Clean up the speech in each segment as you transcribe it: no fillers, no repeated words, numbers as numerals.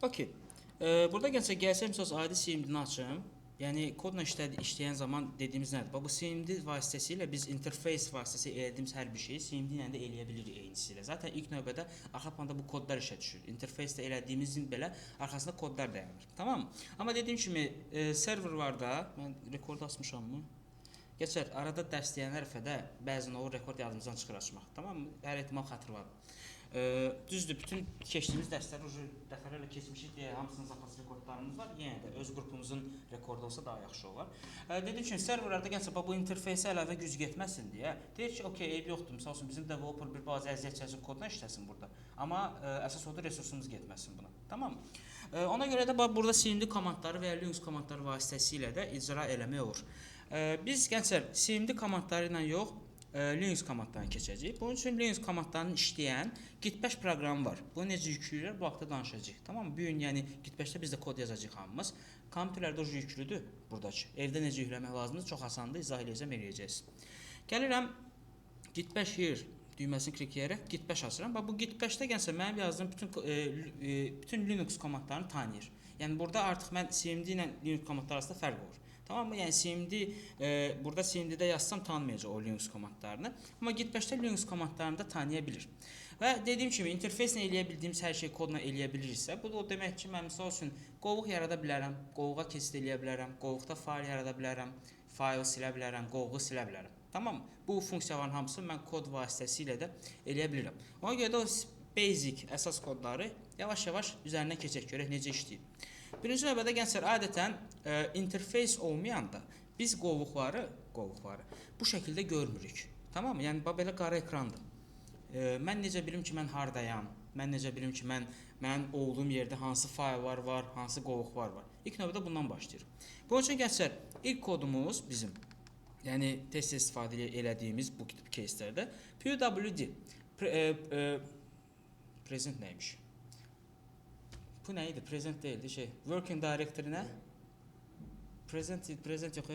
Okey. Burada gəlsəm söz adi CMD-ni açım. Yəni kodla işləyən zaman dediyimiz nədir? Bu CMD vasitəsilə biz interface vasitəsilə elədiyimiz hər bir şeyi CMD ilə də eləyə bilirik eynicisi ilə. Zaten ilk növbədə arxa planda bu kodlar işə düşür. Interface-də elədiyimizin belə arxasında kodlar dayanır. Tamam? Amma dediyim kimi server var da, mən rekord açmışammı? Geçər, arada dərs deyən hərfədə bəzən o rekord yadımızdan çıxır açmaq. Tamam mı? Hər ehtimal xatırladım. Düzdür, bütün keçdiyimiz dərsləri dəfələrlə keçmişik deyə hamısının zapas rekordlarımız var. Yenə də öz qrupumuzun rekordu olsa daha yaxşı olar. Dediyim kimi serverlarda gəlsə bu interfeysə əlavə güc getməsin deyə deyir ki, okey, eyb yoxdur. Məsəl üçün bizim developer bir bazı əziyyət çəkəcək kodla işləsin burada. Amma əsas odur resursumuz getməsin buna. Tamam mı? Ona görə də burada CMD komandları və ya Linux komandları vasitəsilə də icra eləmək olur. Biz gənclər CMD komandları ilə yox, Linux komandlarını keçəcəyik. Bunun üçün Linux komandlarının işləyən Git bash proqramı var. Bunu necə yükləyirlər, bu haqda danışacağıq. Tamam mı? Bu gün yəni Git bashda biz də kod yazacağıq hamımız. Kompüterlərdə o yüklüdür buradakı. Evdə necə yükləmək lazımdır, çox asandır, izah eləyəcəyik. Gəlirəm Git bash here düyməsini klikləyərək Git bash açıram. Bax bu Git bashda gəlsə mənim yazdığım bütün Linux komandlarını tanıyır. Yəni burada artıq mən CMD ilə Linux komandları arasında fərq olur. Tamam mı? Yəni CMD burada CMD-də yazsam tanımayacaq o Linux komandlarını. Amma Git bashda Linux komandlarını da tanıya bilir. Və dediyim kimi interfeyslə eləyə bildiyimiz hər şey kodla eləyə biliriksə, bu da o demək ki, mən misal üçün qovluq yarada bilərəm, qovluğa keçid eləyə bilərəm, qovluqda fayl yarada bilərəm, faylı silə bilərəm, qovluğu silə bilərəm. Tamam mı? Bu funksiyaların hamısını mən kod vasitəsilə də eləyə bilirəm. Ona görə də o basic əsas kodları yavaş-yavaş üzərinə keçək, görək necə işləyir. Birinci növbədə gənclər adətən interfeys olmayanda biz qovluqları bu şəkildə görmürük. Tamam mı? Yəni belə qara ekrandır. Mən necə bilim ki, mən hardayam? Mən necə bilim ki, mənim olduğum yerdə hansı fayllar var, hansı qovluqlar var? İlk növbədə bundan başlayırıq. Bunun üçün gənclər ilk kodumuz bizim, yəni tez-tez istifadə elədiyimiz bu tip caselərdə PWD present neymiş? Bu neydi? Present değildi şey. Working directory ne? Present yok. Present olmalı.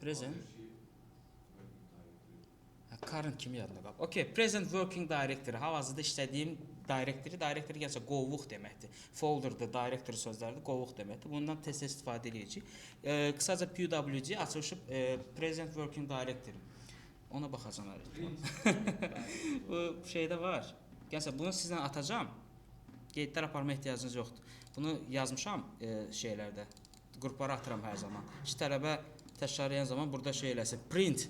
Present. Current kimi yadına qal. Okay, present working directory. Hal-hazırda işlədiyim directory gəlsə qovluq deməkdir. Folder'dır, directory sözlərdir, qovluq deməkdir. Bundan tez-tez istifadə edəcəyik. Qısaca PWD açılışıb present working directory. Ona baxacağam hər. Bu şeydə var. Gəlsə bunu sizlə atacağam. Qeydlər aparma ehtiyacınız yoxdur. Bunu yazmışam şeylərdə. Qruplara atıram hər zaman. İki tələbə təkrar edən zaman burada şey eləsin. Print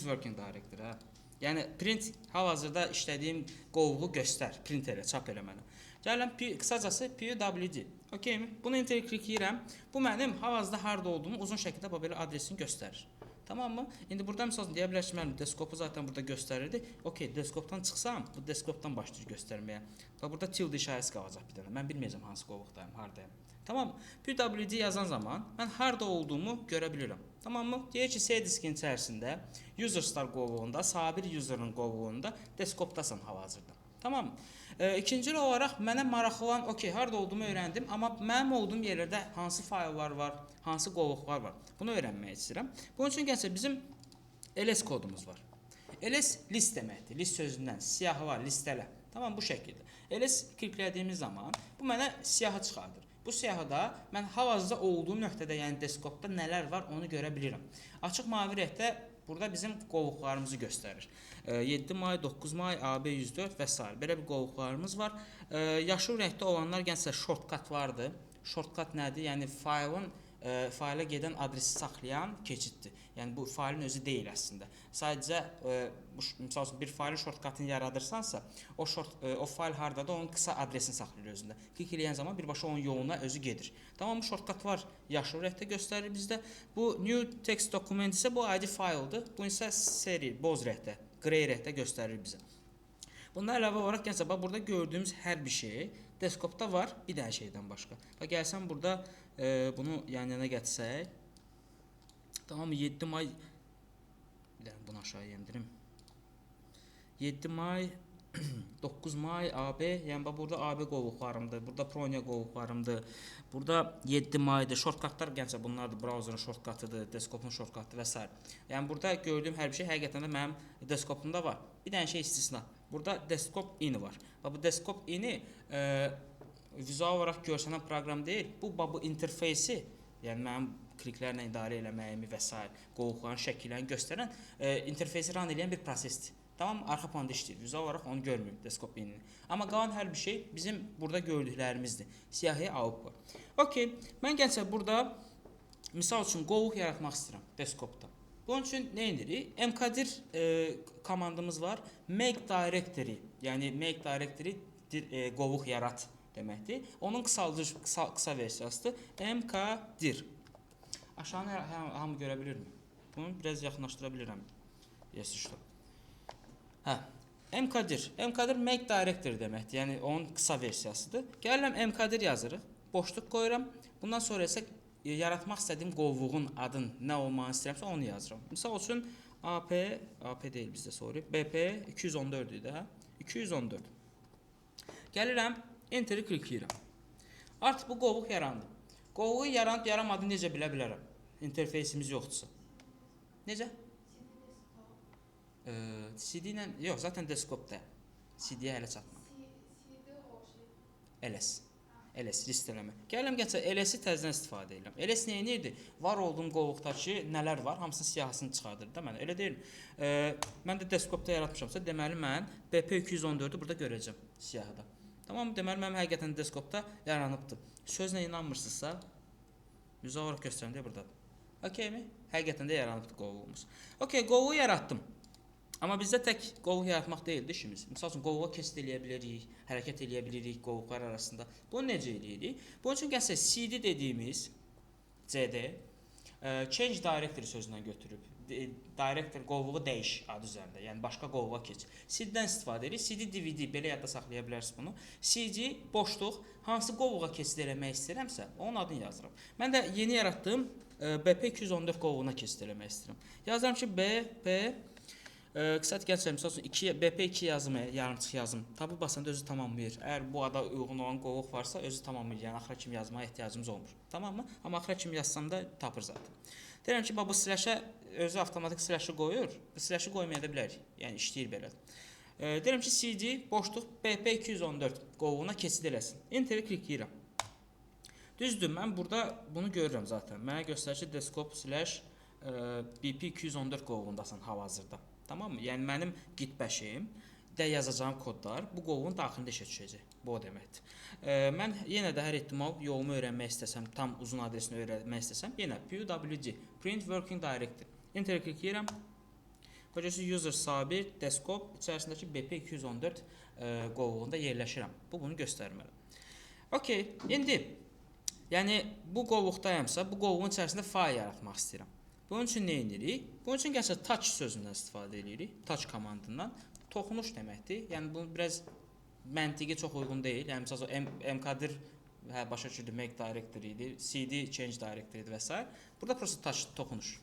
working directory. Hə. Yəni print hal-hazırda işlədiyim qovluğu göstər. Print elə, çap elə mənə. Gəlirəm qısacası PWD. Okeymi? Bunu enter klikləyirəm. Bu mənim hal-hazırda harda olduğumu uzun şəkildə belə adresini göstərir. Tamam mı? İndi burada məsələn deyə bilər ki, mənim deskopu zaten burada göstərirdi. Okey, deskopdan çıxsam, bu deskopdan başlayır göstərməyə. Bax burada tilde işarəsi qalacaq bir dənə. Mən bilməyəcəm hansı qovluqdayım, hardayım. Tamam mı? PWD yazan zaman mən harda olduğumu görə bilirəm. Tamam mı? Deyək ki, C diskin içərisində userstar qovluğunda, sabir user'ın qovluğunda deskopdasan hal-hazırda. Tamam mı? İkinci olaraq mənə maraqlı olan, okey, harda olduğumu öyrəndim, amma mənim olduğum yerlərdə hansı fayllar var, hansı qovluqlar var. Bunu öyrənmək istəyirəm. Bunun üçün gəlsə bizim ls kodumuz var. Ls list deməkdir. List sözündən siyahılar, listələ. Tamam, bu şəkildə. Ls kliklədiyimiz zaman bu mənə siyahı çıxardır. Bu siyahıda mən hal-hazırda olduğum nöqtədə, yəni deskopda nələr var onu görə bilirəm. Açıq mavi rəngdə burada bizim qovluqlarımızı göstərir. 7 may, 9 may, AB104 və s. Belə bir qovluqlarımız var. Yaşıl rəngdə olanlar gənclər shortcutlardır. Shortcut nədir? Yəni fayla gedən adresi saxlayan keçiddir. Yəni bu faylın özü deyil əslində. Sadəcə məsəl üçün bir faylın shortcutunu yaradırsansa, o fayl hardadır, onun qısa adresini saxlayır özündə. Klik edən zaman birbaşa onun yoluna özü gedir. Tamam, bu shortcutlar yaşıl rəngdə göstərir bizdə. Bu new text document isə bu adi fayldır. Bu isə seri boz rəngdə, grey rəngdə göstərir bizə. Bundan əlavə olaraq gəncə bax burada gördüyümüz hər bir şey deskopda var, bir dənə şeydən başqa. Bax gəlsəm burada bunu yan-yana gətirsək. Tamam, 7 may bir dənə bunu aşağı endirim. 7 may 9 may AB, yəni bax burada AB qovluqlarımdır, burada Pronia qovluqlarımdır. Burada 7 maydır. Shortcutlar gəncə bunlardır. Browserın shortcutıdır, deskopun shortcutıdır və s. Yəni burada gördüyüm hər bir şey həqiqətən də mənim deskopumda var. Bir dənə şey istisna. Burada desktop ini var. Və bu desktop ini vizual olaraq görsənən proqram deyil. Bu interfeysi, yəni mənim kliklərlə idarə eləməyimi və s. qovluqların şəkillərini göstərən interfeysi run edən bir prosesdir. Tamam, arxa planda işləyir. Vizual olaraq onu görmürük desktop benini. Amma qalan hər bir şey bizim burada gördüklərimizdir. Siyahıya alıb var. Okay, mən gəlsə burada misal üçün qovluq yaratmaq istəyirəm desktopda. Bunun üçün nə edirik? mkdir komandımız var. Make directory, yəni make directory qovluq yarat deməkdir. Onun qısa versiyasıdır. mkdir. Aşağını hamı görə bilirmi? Bunu biraz yaxınlaşdıra bilirəm. Yes, işte. Hə, mkdir. Mkdir make directory deməkdir. Yəni onun qısa versiyasıdır. Gəlirəm mkdir yazırıq. Boşluq qoyuram. Bundan sonra isə yaratmaq istədiyim qovluğun adını nə olmasını istəyirəmsə onu yazıram. Misal üçün AP deyil bizdə sorry. BP 214 idi də. 214. Gəlirəm, enteri klikləyirəm. Artıq bu qovluq yarandı. Qovluğu yaranıb yaramadığını necə bilə bilərəm? İnterfeysimiz yoxdursa. Necə? CD ilə, yox, zaten desktopda. CD-yə hələ çatmadı. LS. LS listələmə. Gəlirəm gəlsə LS-i təzədən istifadə edirəm. LS neyini? Var olduğum qovluqdakı nələr var, hamısının siyahısını çıxardır da mənə. Elə deyil. Mən də desktopda yaratmışamsa, deməli mən BP214-ü burada görəcəm siyahıda. Tamam, deməli mənim həqiqətən desktopda yaranıbdır. Sözlə inanmırsınızsa, vizual olaraq göstərəm deyə buradadır. Okay mi? Həqiqətən də yaranıbdır qovluğumuz. Okay, qovluğu yaratdım. Amma bizdə tək qovluq yaratmaq deyildi işimiz. Misal üçün qovluğa kesit eləyə bilirik, hərəkət eləyə bilirik qovluqlar arasında. Bunu necə eləyirik? Bunun üçün gəlsə CD dediyimiz CD change directory sözündən götürüb directory qovluğu dəyiş adı üzərində, yəni başqa qovluğa keç. CD-dən istifadə edirik. CD DVD belə yadda saxlaya bilərsiniz bunu. CD boşluq hansı qovluğa kesit eləmək istəyirəmsə, onun adını yazıram. Mən də yeni yaratdığım BP214 qovluğuna kesit eləmək istəyirəm. Yazıram ki BP qısa gəlsə misal üçün BP2 yazımı, yarımçıq yazım. Tabı basanda özü tamamlayır. Əgər bu ada uyğun olan qovluq varsa özü tamamlayır. Yəni axıra kimi yazmağa ehtiyacımız olmur. Tamammı? Amma axıra kimi yazsam da tapır zaten. Deyirəm ki, bu slashə özü avtomatik slashı qoyur. Bu slashı qoymaya da bilərik. Yəni işləyir belə. Deyirəm ki, CD boşluq BP214 qovluğuna kesit eləsin. Enteri klikləyirəm. Düzdür, mən burada bunu görürəm zaten. Mənə göstərir ki, desktop slash BP214 qovluğundasan hal-hazırda. Tamam mı? Yəni mənim git bəşim də yazacağım kodlar bu qovluğun daxilində işə düşəcək. Bu o deməkdir. Mən yenə də hər ehtimal yolumu öyrənmək istəsəm, tam uzun adresini öyrənmək istəsəm, yenə PWD print working directory. Enter klikləyirəm. Bacası user sabir desktop içərisindəki BP214 qovluğunda yerləşirəm. Bu bunu göstərməli. Okay, indi yəni bu qovluqdayamsa, bu qovluğun içərisində fayl yaratmaq istəyirəm. Bunun üçün nə edirik? Bunun üçün gəlsə touch sözündən istifadə edirik. Touch komandından. Toxunuş deməkdir. Yəni bu biraz məntiqi çox uyğun deyil. Yəni məsələn mkdir başa düşürdü make directory idi, cd change directory idi və s. Burada prosta touch toxunuş.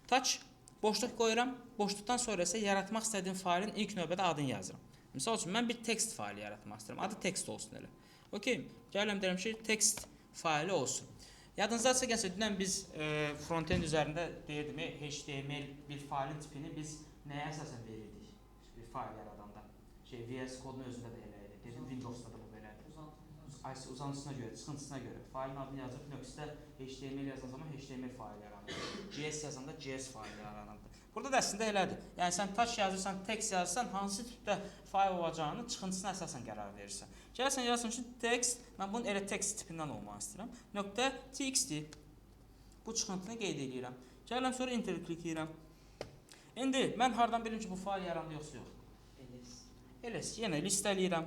Touch boşluq qoyuram. Boşluqdan sonra isə yaratmaq istədiyim faylın ilk növbədə adını yazıram. Məsəl üçün mən bir text faylı yaratmaq istəyirəm. Adı text olsun elə. Okay. Gəlirəm deyirəm ki, text faylı olsun. Yadınızdadsa gəlsə dünən biz frontend üzərində deyirdim HTML bir faylın tipini biz nəyə əsasən verirdik? Bir fayl yaradanda. VS kodun özündə də elə idi. Dedim Windows'da da bu belədir. Uzantısına görə, çıxıntısına görə faylın adını yazıb nöqtədə HTML yazan zaman HTML faylı yaranır. JS yazanda JS faylı yaranır. Burada da əslində elədir. Yəni sən touch yazırsan, text yazırsan, hansı tipdə fayl olacağını çıxıntısına əsasən qərar verirsən. Gəlsən yazırsan ki, text, mən bunun elə text tipindən olmaq istəyirəm. .txt bu çıxıntını qeyd edirəm. Gəlirəm sonra enter klikləyirəm. İndi mən hardan bilim ki, bu fayl yarandı yoxsa yox? LS. Yenə listələyirəm.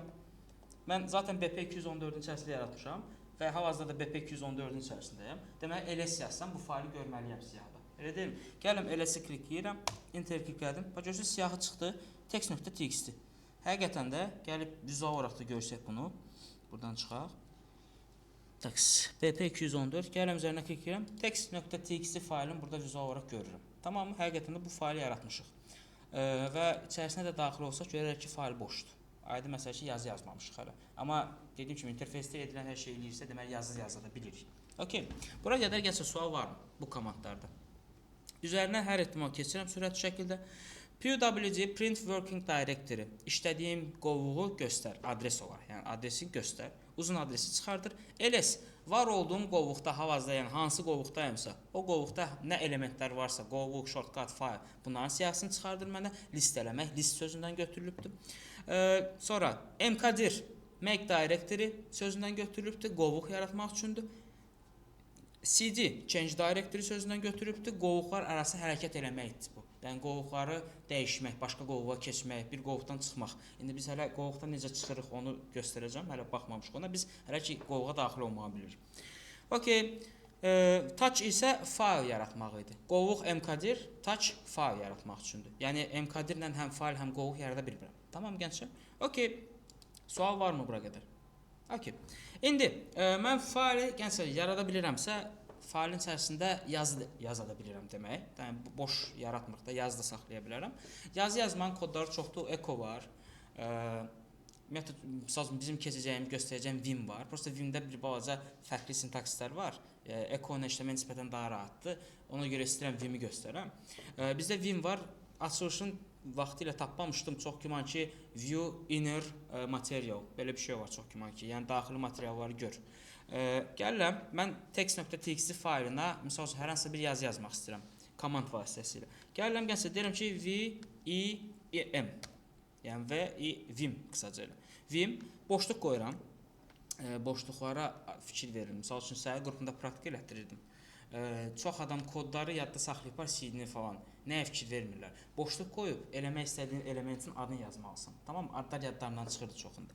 Mən zaten BP214-ün içərisində yaratmışam və hal-hazırda da BP214-ün içərisindəyəm. Deməli LS yazsam bu faylı görməliyəm siyahıda. Elə deyil. Gələm LS-i klikləyirəm. Enter kliklədim. Bax görürsünüz siyahı çıxdı. Text.txt. Həqiqətən də gəlib vizual olaraq da görsək bunu. Buradan çıxaq. Text BP214 gələm üzərinə klikləyirəm. Text.txt faylını burada vizual olaraq görürəm. Tamam, həqiqətən də bu faylı yaratmışıq. Və içərisinə də daxil olsaq görərək ki, fayl boşdur. Aydın məsələ ki, yazı yazmamışıq hələ. Amma dediyim kimi interfeysdə edilən hər şey eləyirsə, deməli yazı yazada bilirik. Okay. Buraya qədər gəlsə sual varmı bu komandlarda? Üzərinə hər ehtimal keçirəm sürətli şəkildə. PWD print working directory işlədiyim qovluğu göstər, adres olaraq, yəni adresi göstər, uzun adresi çıxardır. ls var olduğum qovluqda hal-hazırda, yəni hansı qovluqdayımsa, o qovluqda nə elementlər varsa, qovluq, shortcut, file, bunların siyahısını çıxardır mənə, listələmək, list sözündən götürülübdür. Sonra mkdir make directory sözündən götürülübdür, qovluq yaratmaq üçündür. cd change directory sözündən götürülübdür, qovluqlar arası hərəkət eləməkdir bu. Yəni qovluqları dəyişmək, başqa qovluğa keçmək, bir qovluqdan çıxmaq. İndi biz hələ qovluqdan necə çıxırıq onu göstərəcəm. Hələ baxmamışıq ona. Biz hələ ki qovluğa daxil olmağı bilirik. Okay. Touch isə file yaratmaq idi. Qovluq mkdir, touch file yaratmaq üçündür. Yəni mkdir ilə həm file, həm qovluq yarada bilmirəm. Tamam gənclər? Okay. Sual varmı bura qədər? Okay. İndi mən faylı gənclər yarada bilirəmsə, faylın içərisində yazı yazada bilirəm demək. Yəni boş yaratmırıq da, yazı da saxlaya bilərəm. Yazı yazmanın kodları çoxdur. Echo var. Metod məsələn bizim keçəcəyim, göstərəcəyim Vim var. Prosta Vimdə bir balaca fərqli sintakslar var. Echo ilə işləmə nisbətən daha rahatdır. Ona görə istəyirəm Vimi göstərəm. Bizdə Vim var. Açılışın vaxtı ilə tapmamışdım. Çox güman ki view inner material belə bir şey var çox güman ki. Yəni daxili materialları gör. Gəlirəm, mən text.txt fayılına misal üçün hər hansı bir yazı yazmaq istəyirəm komand vasitəsilə. Gəlirəm gənclər deyirəm ki vim, yəni vim qısaca elə. Vim boşluq qoyuram. Boşluqlara fikir verirəm. Misal üçün səhər qrupunda praktik elətdirirdim. Çox adam kodları yadda saxlayıblar, CD-ni falan. Nəyə fikir vermirlər? Boşluq qoyub eləmək istədiyin elementin adını yazmalısan. Tamam, adlar yadlarından çıxırdı çoxunda.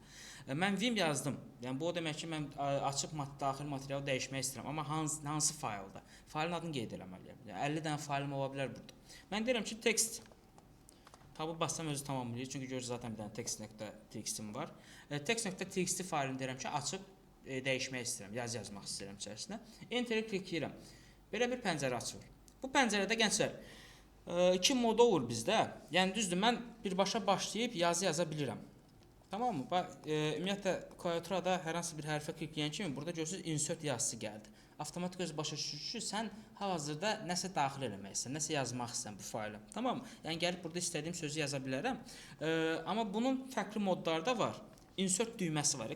Mən Vim yazdım. Yəni bu o demək ki, mən açıb daxil materialı dəyişmək istəyirəm, amma hansı faylda? Faylın adını qeyd eləməliyəm. Yəni 50 dənə faylım ola bilər burada. Mən deyirəm ki, text tabı bassam özü tamamlayır. Çünki görürsüz zaten bir dənə text.txt-im var. Text.txt faylını deyirəm ki, açıb dəyişmək istəyirəm, yazmaq istəyirəm içərisinə. Enter-i klikləyirəm. Belə bir pəncərə açılır. Bu pəncərədə gənclər iki mod olur bizdə. Yəni düzdür, mən birbaşa başlayıb yazı yaza bilirəm. Tamam mı? Ümumiyyətlə klaviaturada hər hansı bir hərfə klikləyən kimi burada görürsüz insert yazısı gəldi. Avtomatik öz başa düşür ki, sən hal-hazırda nəsə daxil eləməksən, nəsə yazmaq istəyirsən bu fayla. Tamam mı? Yəni gəlib burada istədiyim sözü yaza bilərəm. Amma bunun fərqli modları da var. Insert düyməsi var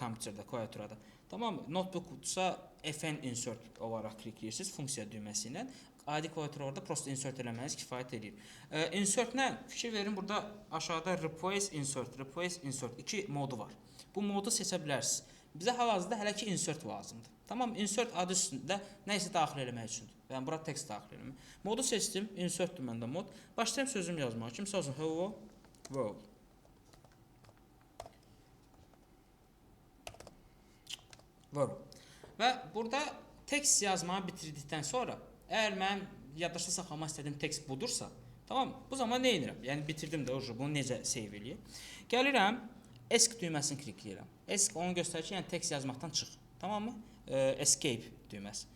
kompüterdə, klaviaturada. Tamam mı? Notebook-sa fn insert olaraq klikləyirsiniz funksiya düyməsi ilə. Adi klaviatura orada prosta insert eləməniz kifayət edir. Insert-nə fikir verin, burada aşağıda replace insert iki modu var. Bu modu seçə bilərsiniz. Bizə hal-hazırda hələ ki insert lazımdır. Tamam, insert adı üstündə nə isə daxil eləmək üçündür. Yəni bura text daxil eləmək. Modu seçdim, insertdir məndə mod. Başlayım sözümü yazmağa. Kimsə olsun hello world. Və burada text yazmağı bitirdikdən sonra, əgər mən yaddaşda saxlamaq istədiyim text budursa, tamam, bu zaman nə edirəm? Yəni bitirdim də bunu necə save eləyim? Gəlirəm, ESC düyməsini klikləyirəm. ESC onu göstərir ki, yəni text yazmaqdan çıx. Tamam mı? Escape düyməsi.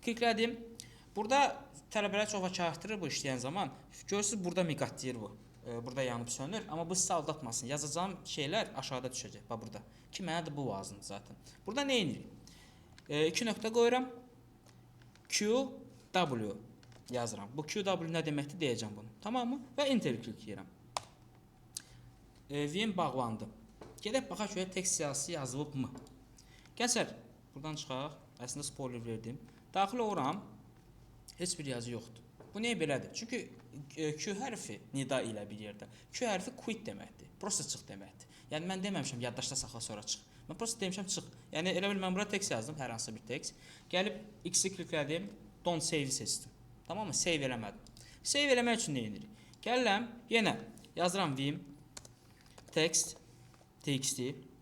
Kliklədim. Burada tələbələr çox vaxt bu işləyən zaman. Görürsünüz, burada miqat deyir bu. Burada yanıb sönür. Amma bu sizə aldatmasın. Yazacağım şeylər aşağıda düşəcək. Bax burada. Ki mənə də bu lazımdır zaten. Burada nə edirik? 2 nöqtə qoyuram. QW yazıram. Bu QW nə deməkdir deyəcəm bunu. Tamam mı? Və enter klikləyirəm. Vim bağlandı. Gedək baxaq ki, text siyasi yazılıbmı? Gənclər, buradan çıxaq. Əslində spoiler verdim. Daxil oluram. Heç bir yazı yoxdur. Bu niyə belədir? Çünki Q hərfi nida ilə bir yerdə. Q hərfi quit deməkdir. Prosta çıx deməkdir. Yəni mən deməmişəm yaddaşda saxla sonra çıx. Mən prosta demişəm çıx. Yəni elə bil mən bura text yazdım, hər hansı bir text. Gəlib X-i kliklədim, don't save seçdim. Tamam mı? Save eləmədim. Save eləmək üçün nə edirik? Gəlirəm, yenə yazıram vim text txt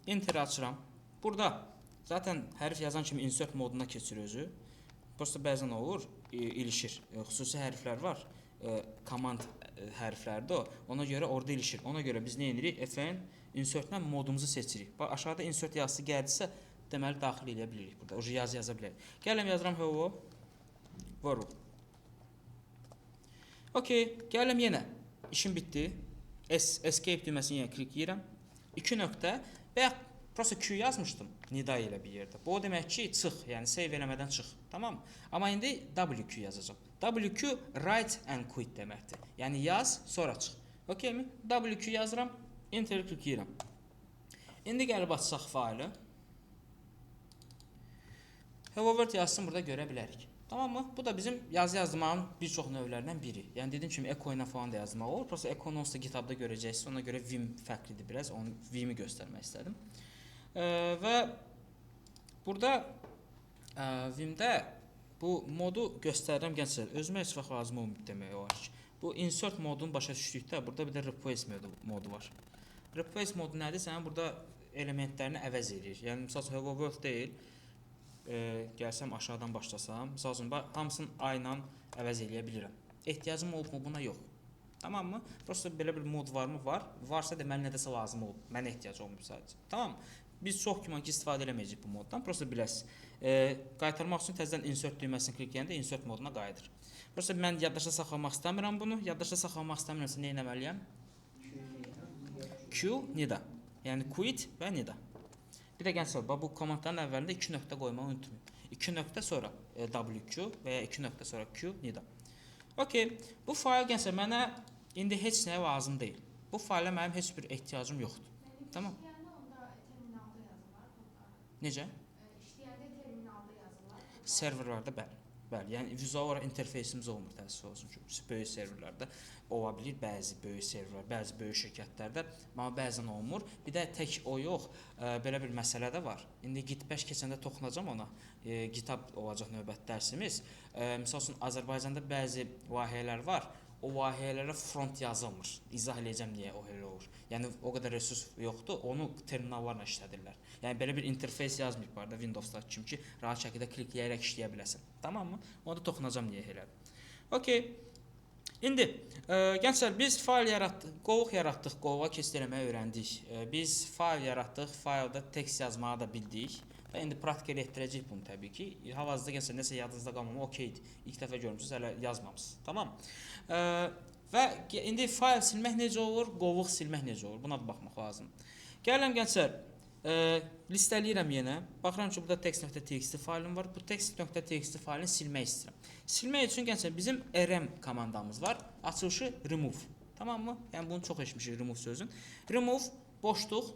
enter açıram. Burada zaten hərf yazan kimi insert moduna keçir özü. Prosta bəzən olur, ilişir. Xüsusi hərflər var. Command hərflərdir o. Ona görə orada ilişir. Ona görə biz nə edirik? Fn insert-lə modumuzu seçirik. Bax aşağıda insert yazısı gəldisə, deməli daxil edə bilirik burada. O yazı yaza bilərik. Gələm yazıram hello world. Okay, gələm yenə. İşim bitdi. Escape düyməsini yenə klikləyirəm. 2 nöqtə və Prosta Q yazmışdım nida ilə bir yerdə. Bu o demək ki, çıx, yəni save eləmədən çıx. Tamam? Amma indi WQ yazacağam. WQ write and quit deməkdir. Yəni yaz, sonra çıx. Okeymi? WQ yazıram, enter tıklayıram. İndi gəlib açsaq faylı. Hello World yazsın, burada görə bilərik. Tamam mı? Bu da bizim yazı yazdırmağın bir çox növlərindən biri. Yəni dediyim kimi Echo ilə falan da yazmaq olur. Prosta Echo-nu onsuz da GitHub-da görəcəksiniz. Ona görə Vim fərqlidir biraz. Onu Vim-i göstərmək istədim. Və burada Vim-də bu modu göstərirəm gənclər. Özümə heç vaxt lazım olmayıb demək olar ki. Bu insert modunu başa düşdükdə burada bir də replace modu var. Replace modu nədir? Sənin burada elementlərini əvəz edir. Yəni məsələn Hello World deyil. Gəlsəm aşağıdan başlasam, məsəl üçün hamısını A ilə əvəz eləyə bilirəm. Ehtiyacım olub mu buna? Yox. Tamam mı? Prosta belə bir mod varmı? Var. Varsa deməli nədəsə lazım olub. Mənə ehtiyac olmayıb sadəcə. Tamam mı? Biz çox güman ki istifadə eləməyəcəyik bu moddan. Prosta biləsiz. Qaytarmaq üçün təzədən insert düyməsini klikləyəndə insert moduna qayıdır. Prosta mən yaddaşda saxlamaq istəmirəm bunu. Yaddaşda saxlamaq istəmirəmsə nə etməliyəm? Q, nida. Yəni quit və nida. Bir də gənclər, bu komandların əvvəlində 2 nöqtə qoymağı unutmayın. 2 nöqtə sonra WQ və ya 2 nöqtə sonra Q, nida. Okey, bu fayl gənclər mənə indi heç nəyə lazım deyil. Bu fayla mənim heç bir ehtiyacım yoxdur. Tamam. Necə? İşləyəndə terminalda yazılar. Serverlarda bəli. Bəli, yəni vizual olaraq interfeysimiz olmur təəssüf olsun ki, böyük serverlərdə ola bilir, bəzi böyük serverlər, bəzi böyük şirkətlərdə, amma bəzən olmur. Bir də tək o yox, belə bir məsələ də var. İndi Git-bash keçəndə toxunacağam ona. GitHub olacaq növbəti dərsimiz. Məsəl üçün Azərbaycanda bəzi layihələr var. O layihələrə front yazılmır. İzah edəcəm niyə o elə olur. Yəni o qədər resurs yoxdur, onu terminallarla işlədirlər. Yəni belə bir interfeys yazmayıb var da Windows-da kimi ki, rahat şəkildə klikləyərək işləyə biləsən. Tamam mı? Onu da toxunacağam niyə elə. Okay. İndi gənclər biz fayl yaratdıq, qovuq yaratdıq, qovuğa keçid eləməyi öyrəndik. Biz fayl yaratdıq, faylda tekst yazmağı da bildik. Və indi praktika etdirəcəyik bunu təbii ki. Hal-hazırda gənclər nəsə yadınızda qalmama okeydir. İlk dəfə görmüsünüz, hələ yazmamısınız. Tamam. Və indi fayl silmək necə olur, qovuq silmək necə olur? Buna da baxmaq lazımdır. Gəlirəm gənclər, listələyirəm yenə. Baxıram ki, burada text.txt faylim var. Bu text.txt faylini silmək istəyirəm. Silmək üçün gənclər bizim rm komandamız var. Açılışı remove. Tamam mı? Yəni bunu çox eşitmişik remove sözün. Remove boşluq.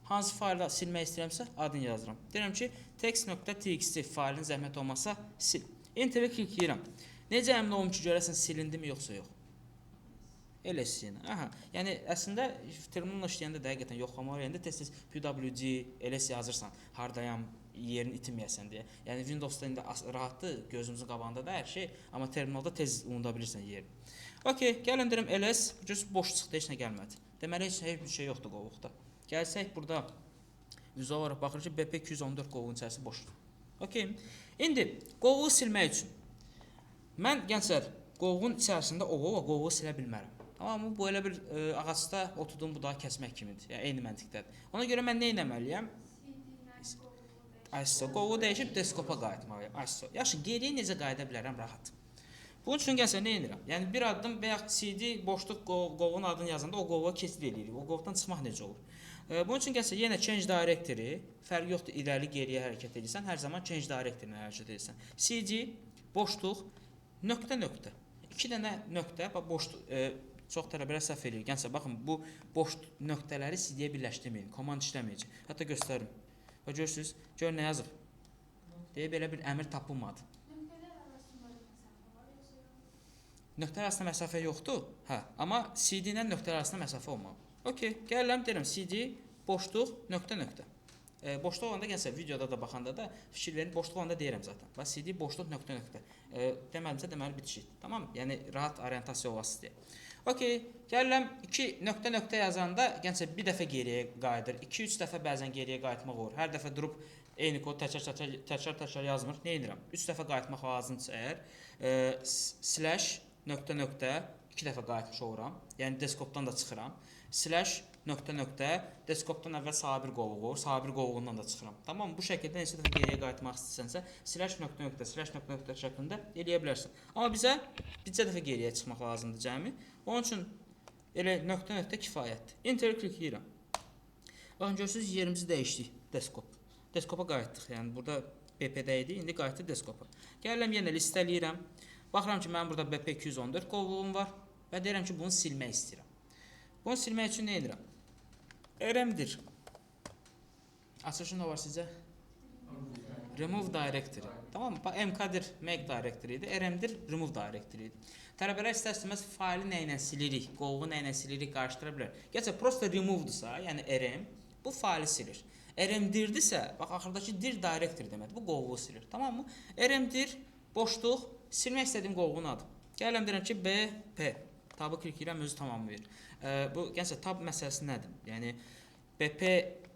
Hansı faylı silmək istəyirəmsə adını yazıram. Deyirəm ki, text.txt faylın zəhmət olmasa sil. Enter'ə klikləyirəm. Necə əmin olum ki, görəsən silindimi yoxsa yox? Elə silin. Aha. Yəni əslində terminalla işləyəndə də həqiqətən yoxlama öyrəndə tez-tez pwd ls yazırsan, hardayam, yerini itirməyəsən deyə. Yəni Windows-da indi rahatdır, gözümüzün qabağında da hər şey, amma terminalda tez unuda bilirsən yerini. Okay, gəlin deyirəm ls, boş çıxdı, heç nə gəlmədi. Deməli heç bir şey yoxdur qovuqda. Gəlsək burada vizual olaraq baxır ki, BP214 qovuğun içərisi boşdur. Okay. İndi qovuğu silmək üçün mən gənclər qovuğun içərisində qovuğu silə bilmərəm. Tamam mı? Bu elə bir ağacda oturduğum budağı kəsmək kimidir. Yəni eyni məntiqdədir. Ona görə mən nə etməliyəm? ISO qovuğu dəyişib deskopa qayıtmalıyam. ISO. Yaxşı, geriyə necə qayıda bilərəm rahat. Bunun üçün gənclər nə edirəm? Yəni bir addım və ya CD boşluq qovuğun adını yazanda o qovuğa keçid edirik. O qovuqdan çıxmaq necə olur? Bunun üçün gənclər yenə change directory, fərqi yoxdur, irəli geriyə hərəkət edirsən, hər zaman change directory ilə hərəkət edirsən. CD boşluq nöqtə. 2 dənə nöqtə, bax boşluq çox tələbələr səhv eləyir. Gənclər baxın, bu boş nöqtələri CD-yə birləşdirməyin, komand işləməyəcək. Hətta göstərim. Bax görürsüz, gör nə yazıb? Deyə belə bir əmr tapılmadı. Nöqtələr arasında məsafə yoxdur. Hə, amma CD ilə nöqtələr arasında məsafə olmalı. Okay, gəlirəm deyirəm CD boşluq nöqtə. Boşluq olanda gəlsə videoda da baxanda da fikir verin, boşluq olanda deyirəm zaten. Bax CD boşluq nöqtə. Deməlimsə deməli bitişik. Tamam? Yəni rahat orientasiya olasınız deyə. Okay, gəlirəm 2 nöqtə yazanda gəlsə bir dəfə geriyə qayıdır. 2-3 dəfə bəzən geriyə qayıtmaq olur. Hər dəfə durub eyni kod təkrar yazmır. Nə edirəm? 3 dəfə qayıtmaq lazımdırsa əgər slash nöqtə 2 dəfə qayıtmış oluram. Yəni desktopdan da çıxıram. Slash nöqtə desktopdan əvvəl sabir qovuğu, sabir qovuğundan da çıxıram. Tamam mı? Bu şəkildə neçə dəfə geriyə qayıtmaq istəsənsə slash nöqtə şəklində eləyə bilərsən. Amma bizə bircə dəfə geriyə çıxmaq lazımdır cəmi. Onun üçün elə nöqtə kifayətdir. Enter klikləyirəm. Baxın görürsüz yerimizi dəyişdik. Deskop. Deskopa qayıtdıq. Yəni burada BP-də idi, indi qayıtdıq deskopa. Gəlirəm yenə listələyirəm. Baxıram ki, mənim burada BP 214 qovluğum var və deyirəm ki, bunu silmək istəyirəm. Bunu silmək üçün nə edirəm? RM-dir. Açılışı nə var sizcə? Remove directory. Tamam mı? MK-dir make directory idi. RM-dir remove directory idi. Tələbələr istər-istəməz faylı nə ilə silirik, qovluğu nə ilə silirik qarışdıra bilər. Gəlsə prosta remove-dursa, yəni RM bu faylı silir. RM-dirdirsə, bax axırdakı dir directory deməkdir. Bu qovluğu silir. Tamam mı? RM-dir boşluq silmək istədiyim qovluğun adı. Gəlirəm deyirəm ki, BP. Tabı klik edirəm, özü tamamlayır. Bu gəlsə tab məsələsi nədir? Yəni BP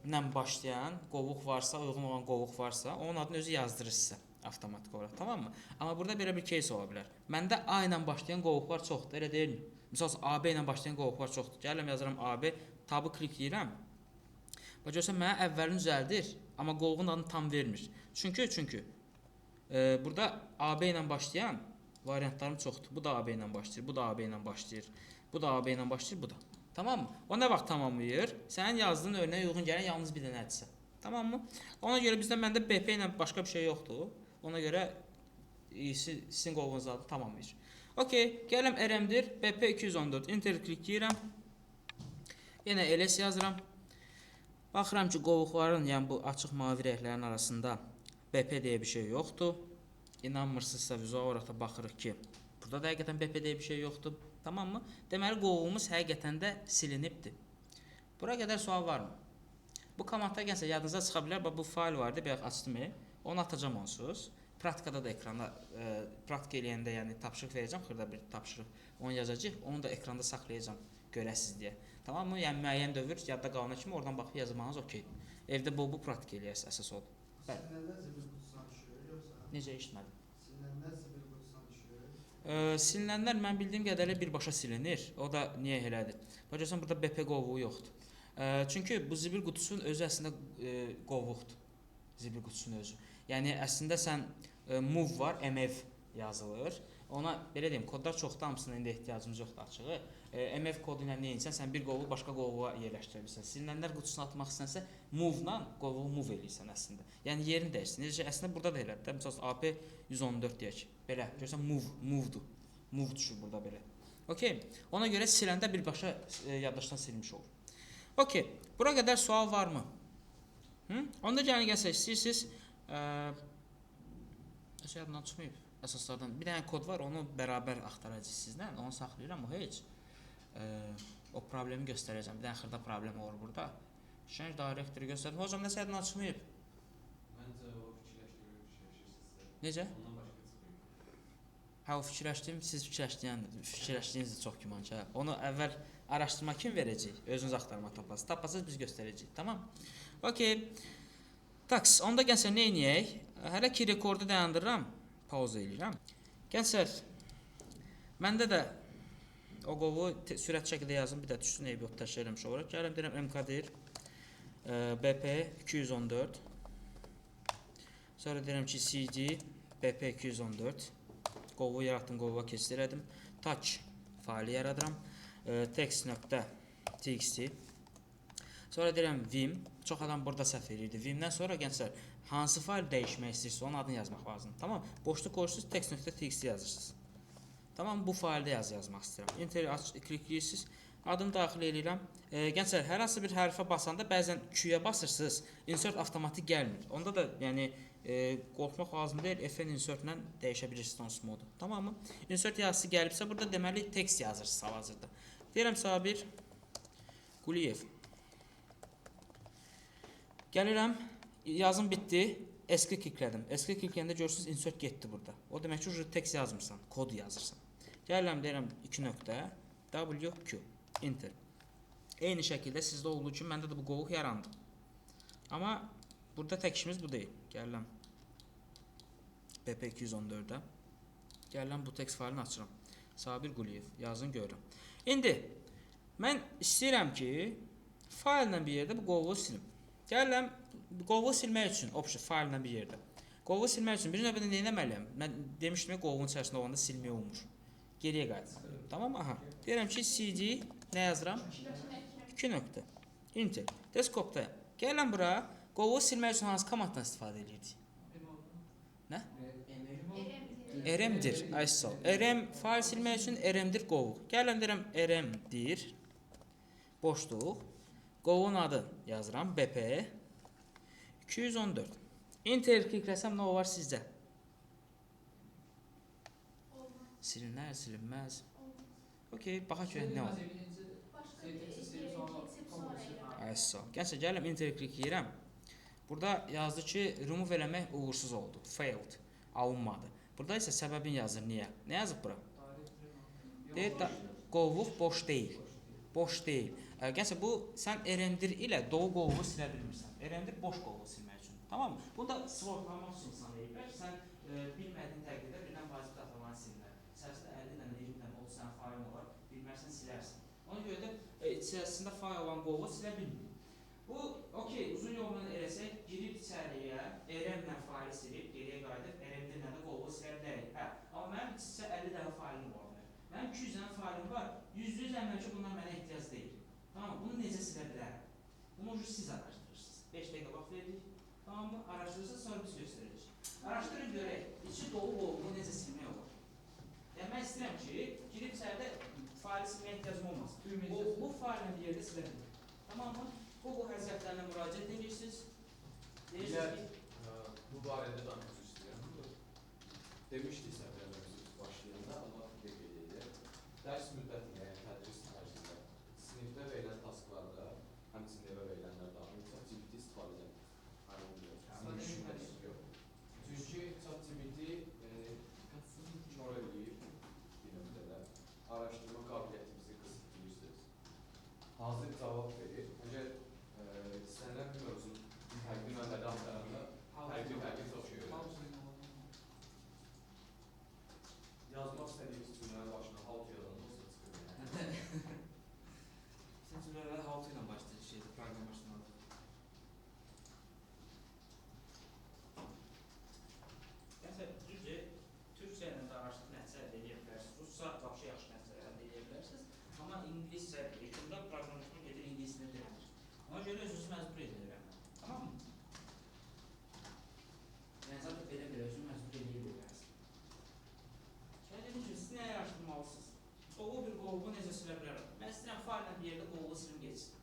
ilə başlayan qovluq varsa, uyğun olan qovluq varsa, onun adını özü yazdırır sizə avtomatik olaraq, tamam mı? Amma burada belə bir case ola bilər. Məndə A ilə başlayan qovluqlar çoxdur, elə deyilmi? Məsələn, AB ilə başlayan qovluqlar çoxdur. Gəlirəm yazıram AB, tabı klik edirəm. Bax görsən mənə əvvəlini düzəldir, amma qovluğun adını tam vermir. Çünki burada AB ilə başlayan variantlarım çoxdur. Bu da AB ilə başlayır, bu da AB ilə başlayır, bu da AB ilə başlayır, bu da. Tamam mı? O nə vaxt tamamlayır? Sənin yazdığın örnəyə uyğun gələn yalnız bir dənədirsə. Tamam mı? Ona görə bizdə məndə BP ilə başqa bir şey yoxdur. Ona görə sizin qovluğunuz adı tamamlayır. Okay, gələm RM-dir, BP 214. Enter klik edirəm. Yenə ls yazıram. Baxıram ki, qovluqların, yəni bu açıq mavi rənglərin arasında BP deyə bir şey yoxdur. İnanmırsınızsa vizual olaraq da baxırıq ki, burada da həqiqətən BP deyə bir şey yoxdur. Tamam mı? Deməli qovluğumuz həqiqətən də silinibdir. Bura qədər sual varmı? Bu komandda gəlsə yadınıza çıxa bilər. Bax bu fayl vardı, bayaq açdım. Onu atacağam onsuz. Praktikada da ekranda praktika eləyəndə, yəni tapşırıq verəcəm, xırda bir tapşırıq. Onu yazacağıq, onu da ekranda saxlayacağam görəsiz deyə. Tamam mı? Yəni müəyyən dövr yadda qalana kimi oradan baxıb yazmanız okey. Evdə bu praktika eləyərsiniz əsas odur. Silinənlər zibil qutusundan düşür, yoxsa? Necə eşitmədim? Silinənlər zibil qutusundan düşür. Silinənlər mən bildiyim qədərilə birbaşa silinir. O da niyə elədir? Baxırsan burada BP qovluğu yoxdur. Çünki bu zibil qutusunun özü əslində qovluqdur. Zibil qutusunun özü. Yəni əslində sən move var, mf yazılır. Ona belə deyim, kodlar çoxdur, hamısına indi ehtiyacımız yoxdur açığı. MF kodu ilə nə etsən, sən bir qovluğu başqa qovluğa yerləşdirə bilirsən. Silinənlər qutusuna atmaq istənsə, move-la qovluğu move eləyirsən əslində. Yəni yerini dəyişsin. Necə əslində burada da elədir. Məsələn, AP 114 deyək. Belə, görürsən move-dur. Move düşür burada belə. Okay? Ona görə siləndə birbaşa yaddaşdan silinmiş olur. Okay. Bura qədər sual varmı? Onda gəlin gəlsək istəyirsiniz. Yadımdan çıxmayıb. Əsaslardan bir dənə kod var, onu bərabər axtaracağıq sizlə. Onu saxlayıram, o heç. O problemi göstərəcəm. Bir dənə xırda problem olur burada. Change directory göstərdim. Hocam nəsə yadımdan çıxmayıb? Məncə o fikirləşdirsiniz. Necə? Ondan başqa çıxmayıb. Hə, o fikirləşdim, siz fikirləşdiyiniz çox güman ki. Onu əvvəl araşdırma kim verəcək? Özünüz axtarma tapasınız. Tapasınız biz göstərəcəyik. Tamam? Okay. Taks, onda gəlsə nə edək? Hələ ki rekordu dayandırıram. Pauza edirəm. Gənclər, məndə də o qovluğu sürət şəkildə yazdım, bir də düşsün eybi yox təşkil eləmiş olaraq. Gələm deyirəm MK-dir, BP 214. Sonra deyirəm ki CD BP 214. Qovluğu yaratdım, qovluğa keçid elədim. Touch faylı yaradıram. Text.txt. Sonra deyirəm Vim. Çox adam burada səhv edirdi. Vimdən sonra gənclər, hansı fayl dəyişmək istəyirsə, onun adını yazmaq lazımdır. Tamam? Boşluq qoyursunuz, text.txt yazırsınız. Tamam? Bu faylda yazmaq istəyirəm. Enter klikləyirsiniz. Adını daxil edirəm. Gənclər, hər hansı bir hərfə basanda bəzən Q-yə basırsınız, insert avtomatik gəlmir. Onda da yəni qorxmaq lazım deyil. FN insert ilə dəyişə bilirsiniz onsuz modu. Tamam mı? Insert yazısı gəlibsə, burada deməli text yazırsınız hal-hazırda. Deyirəm Sabir Quliyev. Gəlirəm, yazım bitdi, eski kliklədim. Eski klikləyəndə görürsünüz, insert getdi burada. O demək ki, text yazmırsan, kod yazırsan. Gəlirəm, deyirəm 2.WQ, enter. Eyni şəkildə sizdə olduğu kimi məndə də bu qovluq yarandı. Amma burada tək işimiz bu deyil. Gəlirəm BP 214-də. Gəlirəm bu text faylını açıram. Sabir Quliyev, yazın görürəm. İndi, mən istəyirəm ki, faylla bir yerdə bu qovluğu silim. Gəlirəm, qovluğu silmək üçün, option, faylla bir yerdə. Qovluğu silmək üçün bir növbədə nə etməliyəm? Mən demişdim ki, qovluğun içərisində olanda silmək olmur. Geriyə qayıt. Tamam, aha. Deyirəm ki, CD nə yazıram? 2 nöqtə. Enter. Desktopda. Gəlirəm bura, Qovuğu silmək üçün hansı komanddan istifadə edirdik? Nə? rm'dir. ISO. rm fayl silmək üçün rm'dir qovuq. Gəlin deyirəm rm'dir. Boşluq. Qovuğun adı yazıram. BP 214. Enter klikləsəm nə olar sizcə? Silinər, silinməz. Okey, baxaq görək nə olur. Başqa bir eksep sonra elə. ISO. Gəlsə gəlin enter klikləyirəm. Burada yazdı ki, remove eləmək uğursuz oldu. Failed. Alınmadı. Burada isə səbəbini yazır. Niyə? Nə yazıb bura? Deyir da qovuq boş deyil. Boş deyil. Gəlsə bu sən rm'dir ilə dolu qovuğu silə bilmirsən. Rm'dir boş qovuğu silmək üçün. Tamam mı? Bu da sortlamaq üçün sən deyiblər ki, sən bilmədiyin təqdirdə birdən vacib datalarını silinər. İçərisində 50 dənə, 20 dənə 30 dənə faylın olar. Bilmərsən silərsən. Ona görə də içərisində fayl olan qovuğu silə bilmir. Bu, okey, uzun yolla eləsək, girib içəriyə, rm-lə faylı silib, geriyə qayıdıb, rm-dir ilə də qovuğu silə bilərik. Hə, amma mənim içsə 50 dənə faylım var. Mənim 200 dənə faylim var, %100 əminəm ki, bundan mənə ehtiyac deyil. Tamam, bunu necə silə bilərəm? Bunu siz araşdırırsınız. 5 dəqiqə vaxt veririk. Tamam mı? Araşdırırsınız, sonra biz göstərəcəyik. Araşdırın görək, içi dolu qovuğu necə silmək olar? Yəni, mən istəyirəm ki, girib içəridə faylı silməyə ehtiyacım olmasın. Bu faylın bir yerdə silə bilir. Tamam mı? Bu həzrətlərinə müraciət edirsiniz. Deyirsiniz ki, bu barədə danışmaq istəyirəm. Demişdik səfərlə biz başlayanda, Allah qeyd edək. Dərs müddətində, yəni tədris ərzində sinifdə verilən tasklarda, həmçinin evə verilənlər daxil ChatGPT istifadə edir. Həmin düşünməniz yox. Çünki ChatGPT kör eləyir bir nöqtədə. Araşdırma qabiliyyətimizi qısıtlayırsınız. Hazır cavab verir. Əgər istənilən bir mövzun təqdim əməli axtaranda fərqli çox şey öyrənir. Yazmaq istədiyimiz cümlənin başına halt yazanda olsa çıxır. sən cümlələr haltı ilə başlayır şeydə, proqram başlamadı. Gəlsə, düzcə, Türkçə ilə də araşdırıb nəticə əldə edə bilərsiniz. Rusca vəbşə yaxşı nəticə əldə edə bilərsiniz. Amma ingiliscə, yekunda proqramlaşma gedir, ingiliscə dirənir. Ona görə özünüzü məcbur edirəm. Tamam mı? Yəni, zaten belə özünü məcbur edə bilərsiniz. Dediyim kimi, siz nəyə araşdırmalısınız? Dolu bir qovuğu necə silə bilərəm? Mən istəyirəm faillə bir yerdə qovuğu silim geçsin.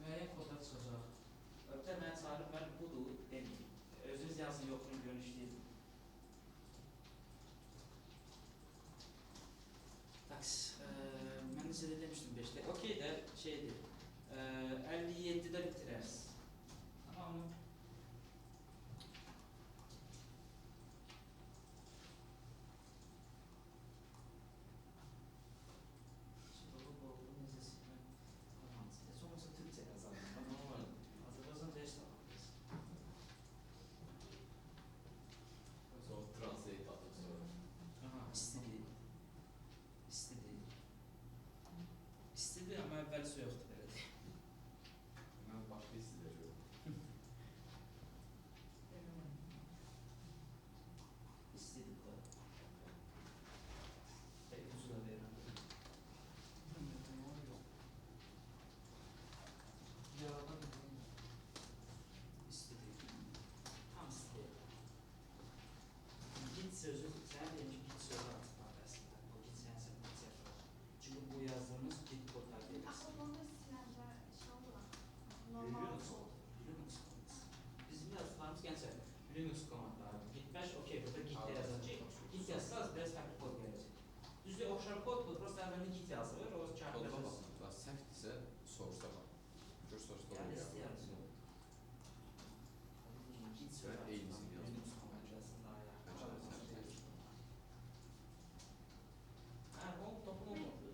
Müəyyən kodlar çıxacaq. Ötə mənə çağırıb, mən budur deməyim. Özünüz yazın, yoxlayın, görün işləyir. Taks, mən necə də demişdim 5-də. Okey də, şeydir, 57-də bitirərsiniz. Tamam mı? Sonra translate atıb sonra. İstidi, amma əvvəlisi yoxdur belə deyil. Mən başqa istidir yox. İstidi bu da. Ucu da verirəm. İstidi. Tam istidi. Git sözü, sənə deyim ki, git sözü artıq var əslində. O git sənə səhv var. Çünki bu yazdığımız git kodlar verir. Axı siləndə inşallah normal olsun. Linux komandası. Bizim yazdıqlarımız gəncə Linux komandları. Git baş, okey, burada git də yazacaq. Git yazsanız biraz fərqli kod gələcək. Düzdür, oxşar koddur, prosta əvvəlində git yazılır, o Kodda kağıdda baxın, bəs səhvdirsə source-da bax. Gör source-da yəni olur istəyərəm. ya. Git Mən sözü eynisini yazdım. Linux komandasında Məncə hə, o topun olmadı.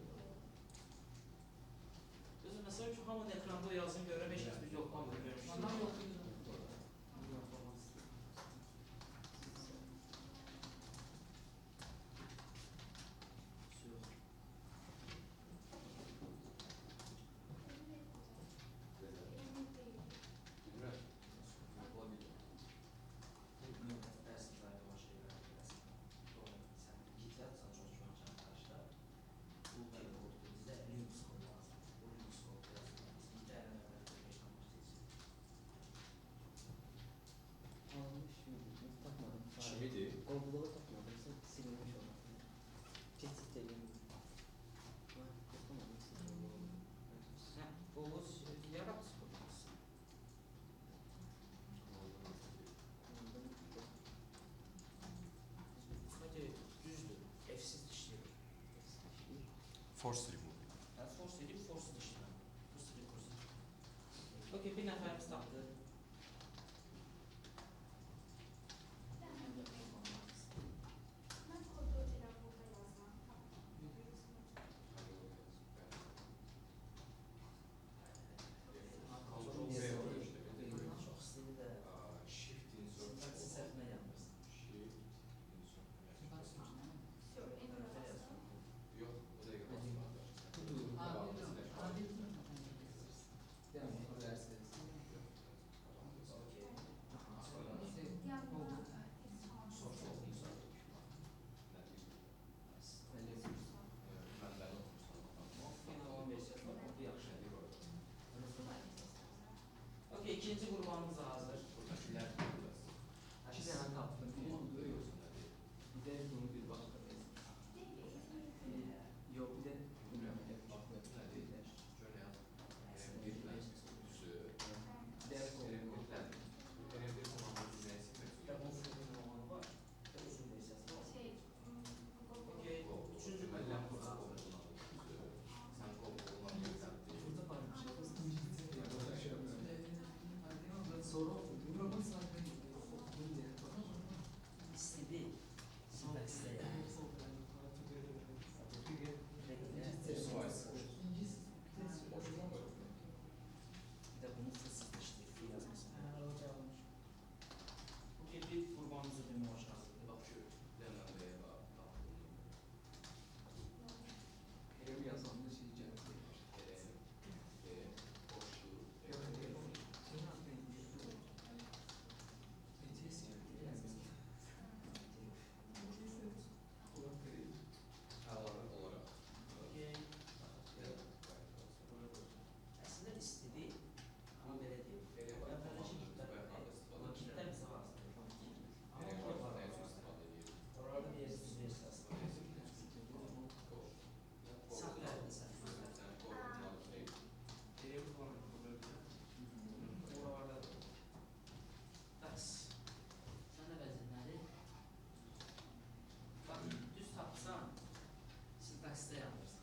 Özü məsəl üçün hamının ekranda yazın görəm, heç kəs biz yoxlamır, görmüşsünüz. bilmirəm. Ola bilər. Force remove. Force edib, force dişləyirəm. Force recursive. Okay, bir nəfərimiz tapdı. Control V var işte. Çox istəyir də Shift insert. taksi səhvinə yandırsın. Shift insert. Yox, bu da yığılmaz var. Okay, ikinci qurbanımız da hazır. Buradakilər İki dənə tapdım. Bir də bunu bir başqa yox, bir də bilmirəm, baxmayacaq. Okay, üçüncü qurbanımız hazır. Sonra buranın sahibi istedi. Sintaksda yani. Bir de bunu fısıldıştı, yazmasın. Okay, bir qurbanımızı demək olar hazırdır. Benim yazmamda şey geldi. Okay. Əslində istedi, amma belə deyim. Əvvəlki kitləmizə lazımdır. Orada bir versiyası var. Saxlayırdı səhvə. Oralarda bəs. Sən də vəzinləri bax, düz tapsan, sintaksda yanırsan.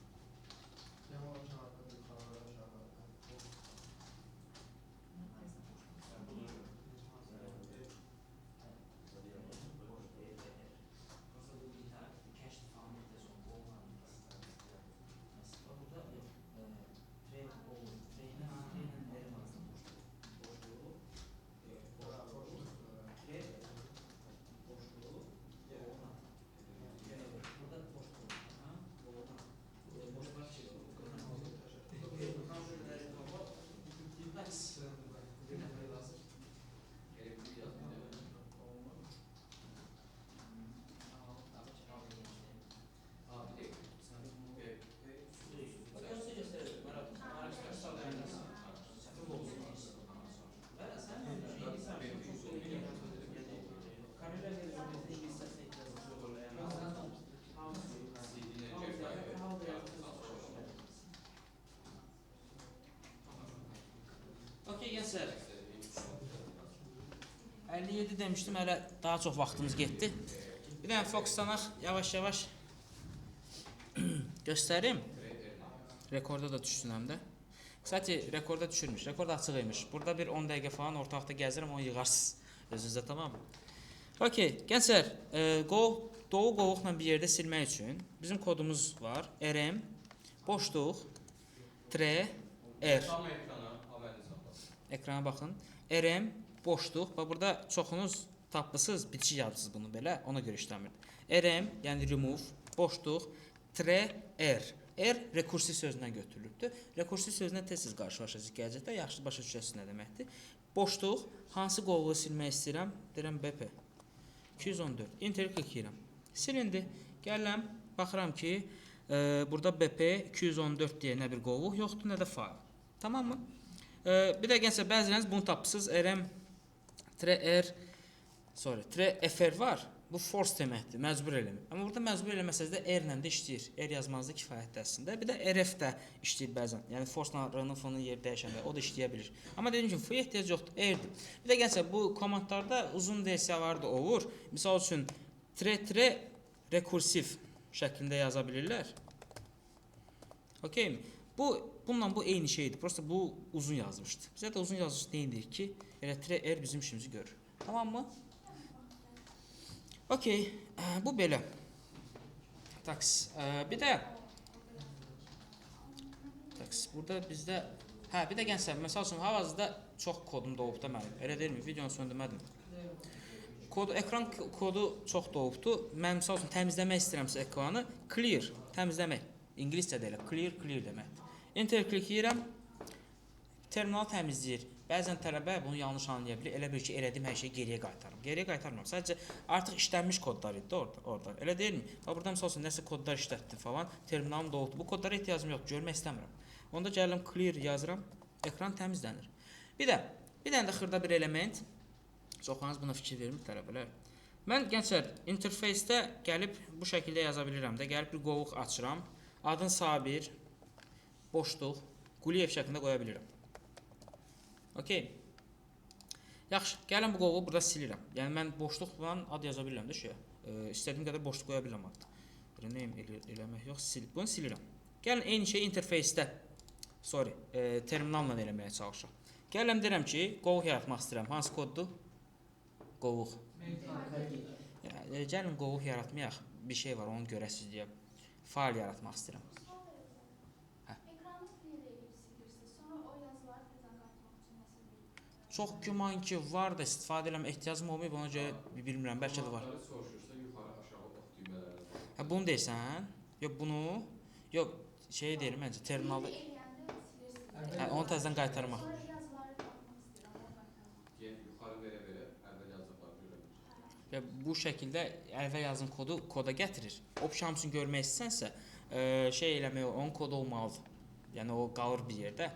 Okay, gençlər. 57 demişdim, hələ daha çox vaxtımız getdi. Bir dənə fokuslanaq, yavaş-yavaş göstərim. Rekorda da düşsün həm də. Kстати, rekorda düşürmüş, rekord açıq imiş. Burada bir 10 dəqiqə falan ortaqda gəzirəm, onu yığarsınız özünüzə, tamam mı? Okay, gençlər, doğu qovuqla bir yerdə silmək üçün bizim kodumuz var. rm, boşluq, tre, r. Tam ekrana haberiniz var. Ekrana baxın. rm, boşluq. Bax, burada çoxunuz tapdısınız, bitişik yazısınız bunu belə, ona görə işləmir. rm, yəni remove, boşluq, tre, r. R rekursiv sözündən götürülübdür. Rekursiv sözündən tez-tez qarşılaşacağıq gələcəkdə. Yaxşı başa düşəsiniz nə deməkdir. Boşluq, hansı qovluğu silmək istəyirəm? Deyirəm BP. 214. Enter klikəyirəm. Silindi. Gəlirəm, baxıram ki, burada BP 214 deyə nə bir qovluq yoxdur, nə də fayl. Tamam mı? Bir də gənclər, bəziləriniz bunu tapırsınız. rm, fr var. Bu force deməkdir, məcbur eləmir. Amma burada məcbur eləməsəz də r ilə də işləyir. R yazmanızda kifayətdir əslində. Bir də rf də işləyir bəzən. Yəni force-la r-nın fonunun yeri dəyişəndə o da işləyə bilir. Amma dediyim kimi f-yə ehtiyac yoxdur, r-dir. Bir də gənclər, bu komandlarda uzun versiyalar da olur. Misal üçün rekursiv şəklində yaza bilirlər. Okeymi? Bununla bu eyni şeydir. Prosta bu uzun yazmışdı. Bizə də uzun yazmış deyindir ki, elə tire bizim işimizi görür. Tamam mı? Okey. Bu belə. Taks. Bir də taks. Burada bizdə bir də gənclər, məsəl üçün hal-hazırda çox kodum doğubda mənim. Elə deyilmi? Videonu söndürmədim. Ekran kodu çox doğubdu. Mən məsəl üçün təmizləmək istəyirəmsə ekranı, clear, təmizləmək. İngiliscədə elə clear deməkdir. Enter klikləyirəm. Terminal təmizləyir. Bəzən tələbə bunu yanlış anlaya bilir. Elə bir ki, elədiyim hər şeyi geriyə qaytarıram. Geriyə qaytarmıram. Sadəcə artıq işlənmiş kodlar idi orada. Elə deyilmi? Burada məsəl üçün nəsə kodlar işlətdim falan, terminalım doğdu. Bu kodlara ehtiyacım yoxdur, görmək istəmirəm. Onda gəlirəm clear yazıram. Ekran təmizlənir. Bir dənə də xırda bir element. Çoxunuz buna fikir vermir tələbələr. Mən gənclər interfeysdə gəlib bu şəkildə yaza bilirəm də. Gəlib bir qovluq açıram. Adın Sabir, boşluq, Quliyev şəklində qoya bilirəm. Okey. Yaxşı, gəlin bu qovluğu burada silirəm. Yəni mən boşluqla ad yaza bilirəm də şeyə. İstədiyim qədər boşluq qoya bilirəm adda. Rename eləmək yox, bunu silirəm. Gəlin eyni şeyi interfeysdə, terminalla eləməyə çalışaq. Gəlin deyirəm ki, qovluq yaratmaq istəyirəm. Hansı koddur? Qovluq. Gəlin qovluq yaratmayaq. Bir şey var, onu görəsiz deyə. Fail yaratmaq istəyirəm. Çox güman ki, var da istifadə eləmə ehtiyacım olmayıb, ona görə bilmirəm, bəlkə də var. Bunu deyirsən? Yox, bunu? Yox, şeyi deyirəm, məncə, terminalda. Onu təzədən qaytarmaq. Bu şəkildə əvvəl yazın koda gətirir. Option hamısını görmək istəsənsə, şey eləmək, onun kodu olmalıdır. Yəni o qalır bir yerdə.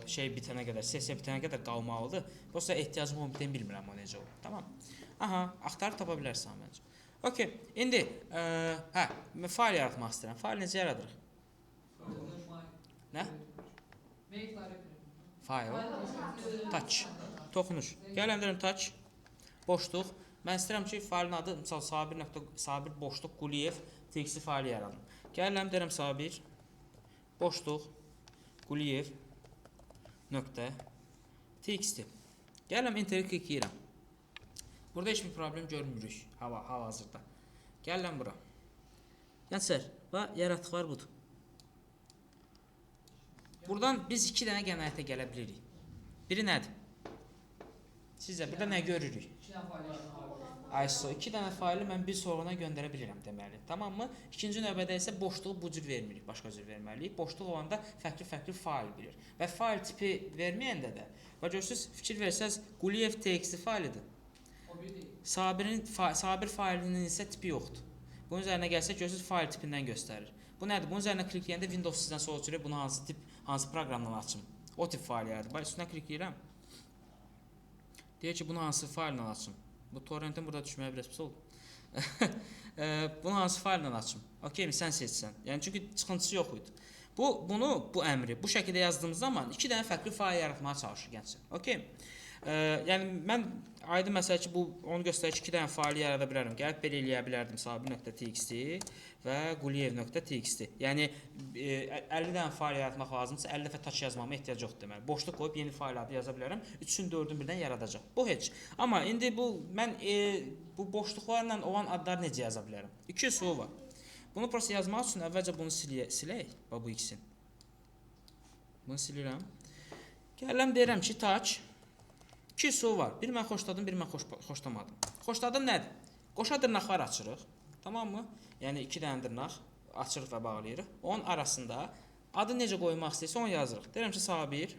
Şey bitənə qədər, sessiya bitənə qədər qalmalıdır. Yoxsa ehtiyacım olmadan bilmirəm o necə olur. Tamam. Aha, axtarıb tapa bilərsən məncə. Okey. İndi fail yaratmaq istəyirəm. Fail necə yaradırıq? Nə? File. Touch. Toxunuş. Gəlin deyirəm touch. Boşluq. Mən istəyirəm ki, failin adı məsəl Sabir boşluq Quliyev txt faili yaradım. Gəlin deyirəm Sabir boşluq Quliyev .txt. Gələm enteri klikləyirəm. Burada heç bir problem görmürük hal-hazırda. Gələm bura. Gənclər, yaratıqlar budur. Buradan biz 2 dənə qənaətə gələ bilirik. Biri nədir? Sizcə burada nə görürük? ISO 2 dənə faili mən bir sorğuna göndərə bilirəm deməli. Tamam mı? İkinci növbədə isə boşluğu bu cür vermirik, başqa cür verməliyik. Boşluq olanda fərqli fail bilir. Və fail tipi verməyəndə də, görürsüz, fikir versəz, Quliyev txt failidir. Sabir failinin isə tipi yoxdur. Bunun üzərinə gəlsək, görürsüz, fail tipindən göstərir. Bu nədir? Bunun üzərinə klikləyəndə Windows sizdən soruşur, bunu hansı proqramdan açım? O tip fail yaradır. Bax, üstünə klikləyirəm. Deyir ki, bunu hansı faillə açım? Bu torrentin burada düşməyə biraz pis oldu. Bunu hansı faillə açım? Okeymi, sən seçsən. Yəni çünki çıxıntısı yox idi. Bu əmri bu şəkildə yazdığımız zaman 2 dənə fərqli fail yaratmağa çalışır gənclər. Okey? Yəni mən aydın məsələ ki, onu göstərir ki, 2 dənə faili yarada bilərəm. Gəlib belə eləyə bilərdim sabir.txt və quliyev.txt. Yəni 50 dənə fail yaratmaq lazımdırsa 50 dəfə touch yazmama ehtiyac yoxdur deməli. Boşluq qoyub yeni fail adı yaza bilərəm. 3-ün 4-ün birdən yaradacaq. Bu heç. Amma indi mən bu boşluqlarla olan adları necə yaza bilərəm? 2 üsulu var. Bunu prosta yazmaq üçün əvvəlcə bunu silək. Bu ikisini. Bunu silirəm. Gəlirəm deyirəm ki, touch 2 üsul var. Bir mən xoşladım, bir mən xoşlamadım. Xoşladım nədir? Qoşa dırnaqlar açırıq. Tamam mı? Yəni 2 dənə dırnaq açırıq və bağlayırıq. Onun arasında adı necə qoymaq istəyirsə onu yazırıq. Deyirəm ki, Sabir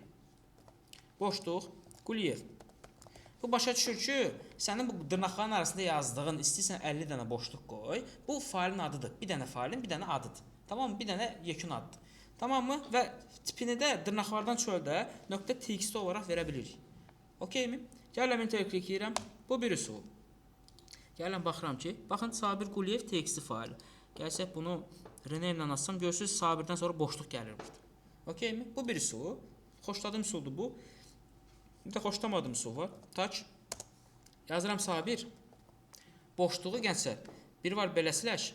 boşluq Quliyev. Bu başa düşür ki, sənin bu dırnaqların arasında yazdığın istəyirsən 50 dənə boşluq qoy. Bu failin adıdır. Bir dənə failin bir dənə adıdır. Tamam mı? Bir dənə yekun adıdır. Tamam mı? Və tipini də dırnaqlardan çöldə .txt olaraq verə bilirik. Okeymi? Gələm enter klikləyirəm. Bu bir üsul. Gələm baxıram ki, baxın Sabir Quliyev txt faili. Gəlsək bunu rename ilə açsam, görürsünüz Sabirdən sonra boşluq gəlir burada. Okeymi? Bu bir üsul. Xoşladığım üsuldur bu. Bir də xoşlamadığım üsul var. Touch. Yazıram Sabir. Boşluğu gənclər. Biri var belə slash.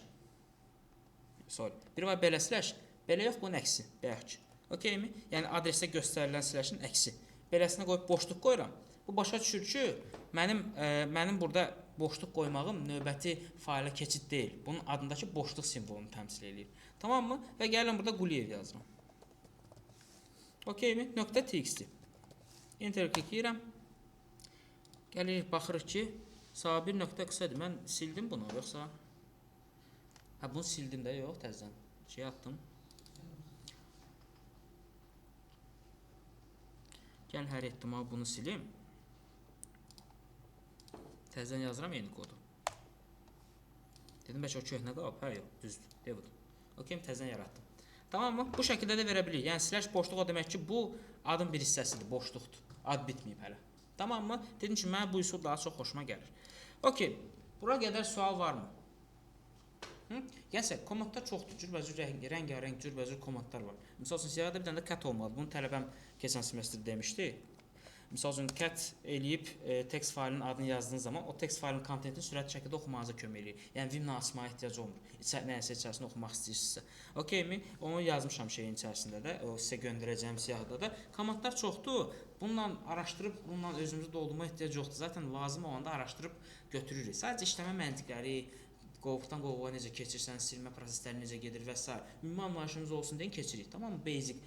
Bir var belə slash. Belə yox, bunun əksi, bayaqki. Okeymi? Yəni adresdə göstərilən slashin əksi. Beləsinə qoyub boşluq qoyuram. Bu başa düşür ki, mənim burada boşluq qoymağım növbəti fayla keçid deyil. Bunun adındakı boşluq simvolunu təmsil edir. Tamammı? Və gəlin burada Quliyev yazıram. Okeymi? .txt. Enter klikləyirik. Gəlirik, baxırıq ki, Sabir .qısadır. Mən sildim bunu, yoxsa? Hə, bunu sildim də, yox, təzədən. Şey atdım. Gəl hər ehtimal bunu silim. Təzədən yazıram yeni kodu. Dedim bəlkə o köhnə qalıb. Hə, yox, düzdür. Devoud. Okey, təzədən yaratdım. Tamammı? Bu şəkildə də verə bilirik. Yəni slash boşluq o demək ki, bu adın bir hissəsidir, boşluqdur. Ad bitməyib hələ. Tamammı? Dedim ki, mənə bu üsul daha çox xoşuma gəlir. Okey. Bura qədər sual varmı? Gəlsə, komandlar çoxdur. Cürbəcür rəngarəng cürbəcür komandlar var. Məsəl üçün siyahıda bir dənə də cat olmalı. Bunu tələbəm keçən semestr demişdi. Məsəl üçün cat eləyib text faylının adını yazdığınız zaman o text faylının kontentini sürətli şəkildə oxumağınıza kömək eləyir. Yəni Vim-lə açmağa ehtiyac olmur. Nəyəsə içərisində oxumaq istəyirsinizsə. Okeymi? Onu yazmışam şeyin içərisində də, o sizə göndərəcəyim siyahıda da. Komandlar çoxdur. Bununla araşdırıb, bununla özümüzü doldurma ehtiyac yoxdur. Zaten lazım olanda araşdırıb götürürük. Sadəcə işləmə məntiqləri, qovluqdan qovluğa necə keçirsən, silmə prosesləri necə gedir və s. Ümumi anlayışımız olsun deyə keçirik. Tamam mı? Basic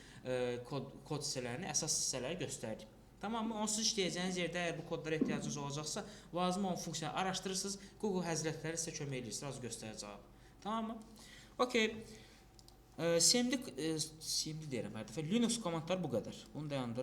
kod hissələrini, əsas hissələri göstərdik. Tamam mı? Onsuz işləyəcəyiniz yerdə əgər bu kodlara ehtiyacınız olacaqsa, lazım olan funksiyanı araşdırırsınız. Google həzrətləri sizə kömək edir, az göstərəcək. Tamam mı? Okey. Semli deyirəm hər dəfə. Linux komandlar bu qədər. Bunu dayandır.